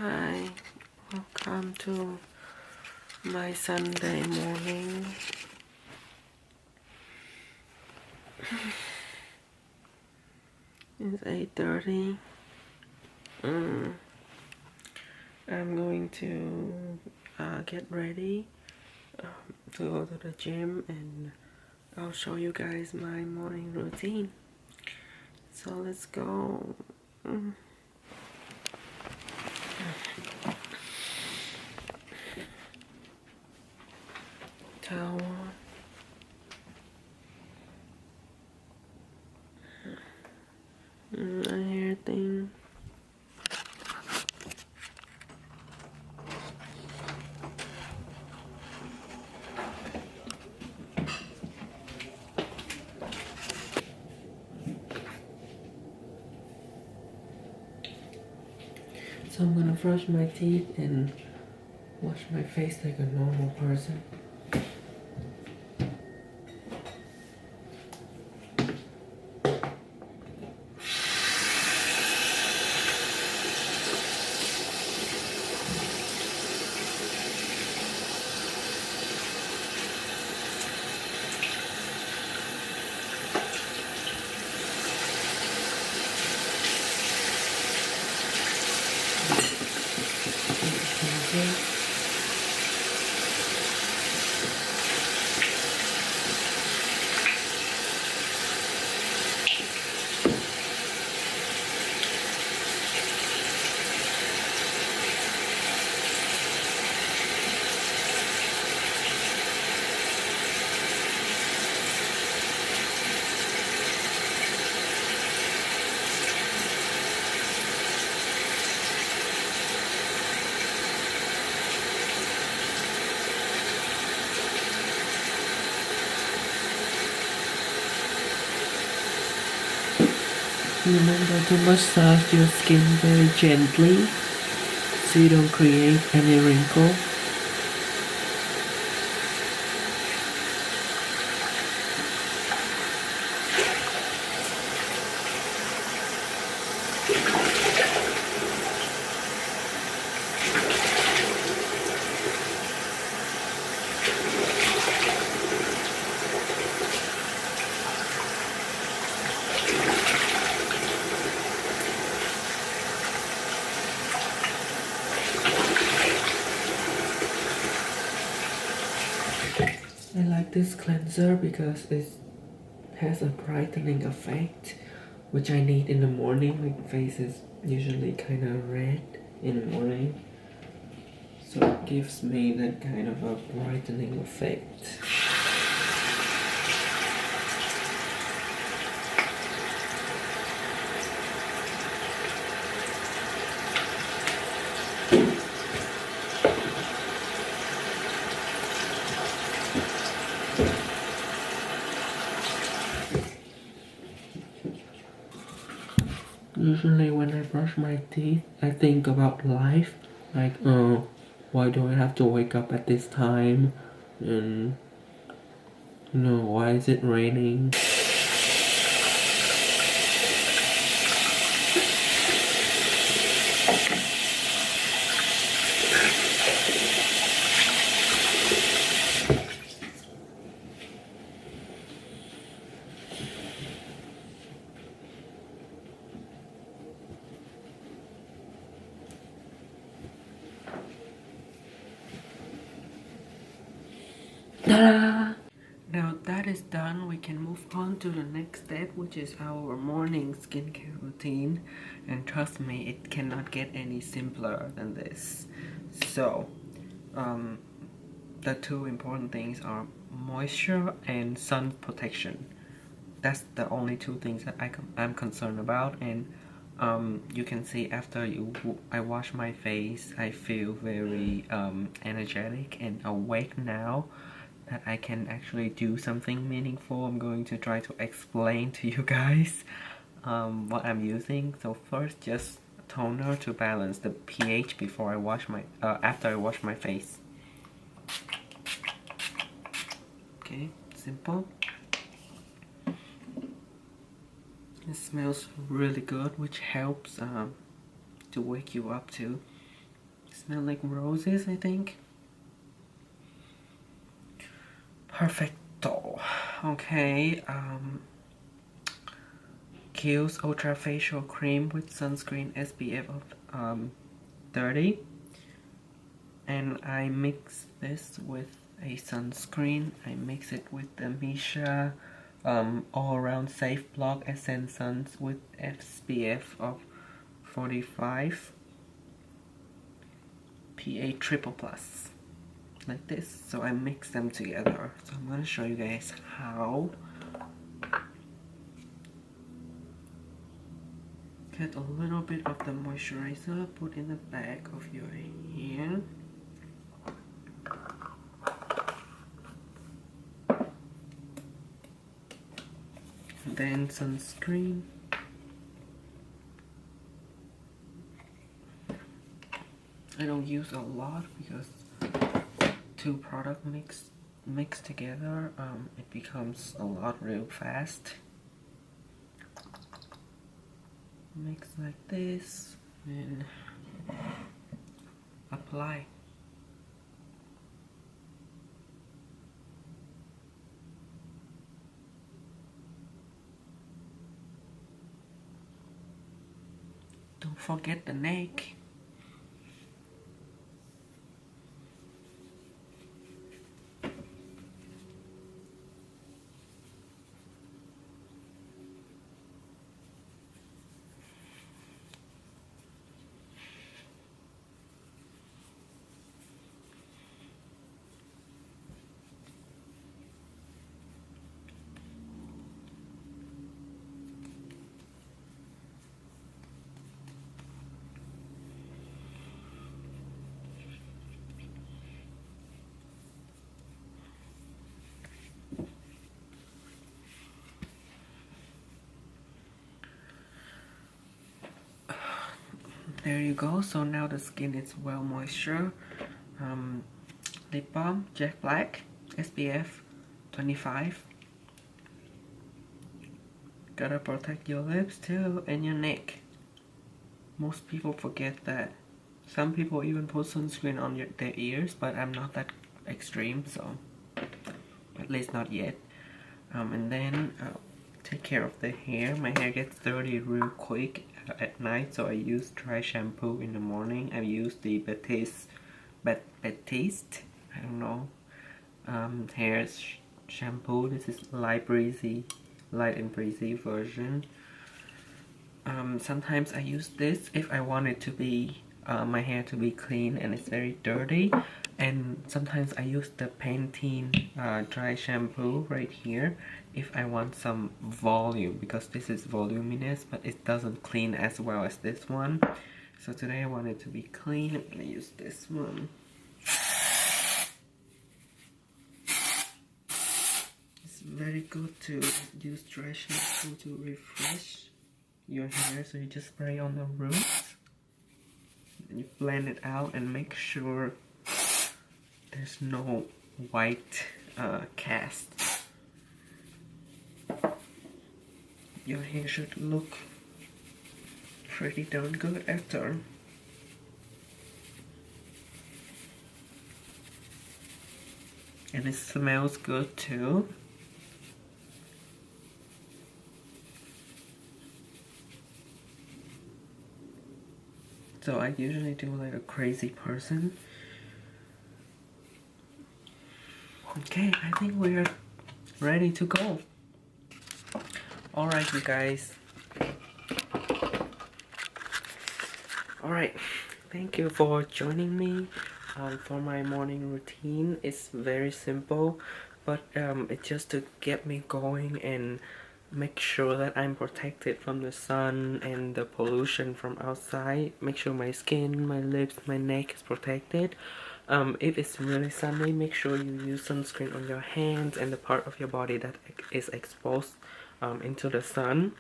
Hi, welcome to my Sunday morning. It's 8:30. I'm going to get ready to go to the gym, and I'll show you guys my morning routine. So let's go. Towel. My hair thing. So I'm gonna brush my teeth and wash my face like a normal person. Okay. Remember to massage your skin very gently so you don't create any wrinkle. I like this cleanser because it has a brightening effect, which I need in the morning. My face is usually kind of red in the morning, so it gives me that kind of a brightening effect. Usually when I brush my teeth, I think about life, like, why do I have to wake up at this time? And, why is it raining? Ta-da! Now that is done, we can move on to the next step, which is our morning skincare routine. And trust me, it cannot get any simpler than this. So, the two important things are moisture and sun protection. That's the only two things that I'm concerned about. And you can see after I wash my face, I feel very energetic and awake now, that I can actually do something meaningful. I'm going to try to explain to you guys what I'm using. So first, just toner to balance the pH before I wash my after I wash my face. Okay, simple. It smells really good, which helps to wake you up too. Smell like roses, I think. Perfecto. Okay, Kiehl's Ultra Facial Cream with sunscreen SPF of 30. And I mix this with a sunscreen. I mix it with the Misha All Around Safe Block Essence Suns with SPF of 45 PA triple plus, like this. So I mix them together. So I'm gonna show you guys how. Get a little bit of the moisturizer, put in the back of your hair. Then sunscreen. I don't use a lot because two product mixed together, it becomes a lot real fast. Mix like this and apply. Don't forget the neck. There you go. So now the skin is well moisture. Lip balm, Jack Black, SPF 25. Gotta protect your lips too and your neck. Most people forget that. Some people even put sunscreen on their ears, but I'm not that extreme, so at least not yet. And then take care of the hair. My hair gets dirty real quick at night, so I use dry shampoo in the morning. I use the Batiste, I don't know, hair shampoo. This is light and breezy version. Sometimes I use this if I want it to be my hair to be clean and it's very dirty, and sometimes I use the Pantene dry shampoo right here if I want some volume, because this is voluminous but it doesn't clean as well as this one. So today I want it to be clean. I'm gonna use this one. It's very good to use dry shampoo to refresh your hair. So you just spray on the roots and you blend it out and make sure there's no white cast. Your hair should look pretty darn good after. And it smells good too. So I usually do like a crazy person. Okay, I think we're ready to go. Alright, you guys. Alright, thank you for joining me for my morning routine. It's very simple, but it's just to get me going and make sure that I'm protected from the sun and the pollution from outside. Make sure my skin, my lips, my neck is protected. If it's really sunny, make sure you use sunscreen on your hands and the part of your body that is exposed into the sun.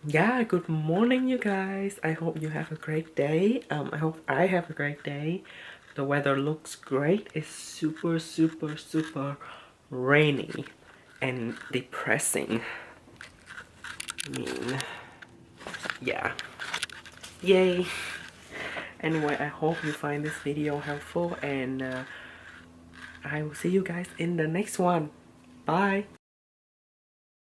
Yeah, good morning, you guys. I hope you have a great day. I hope I have a great day. The weather looks great. It's super rainy and depressing. I mean, yeah. Yay. Anyway, I hope you find this video helpful, and I will see you guys in the next one. Bye.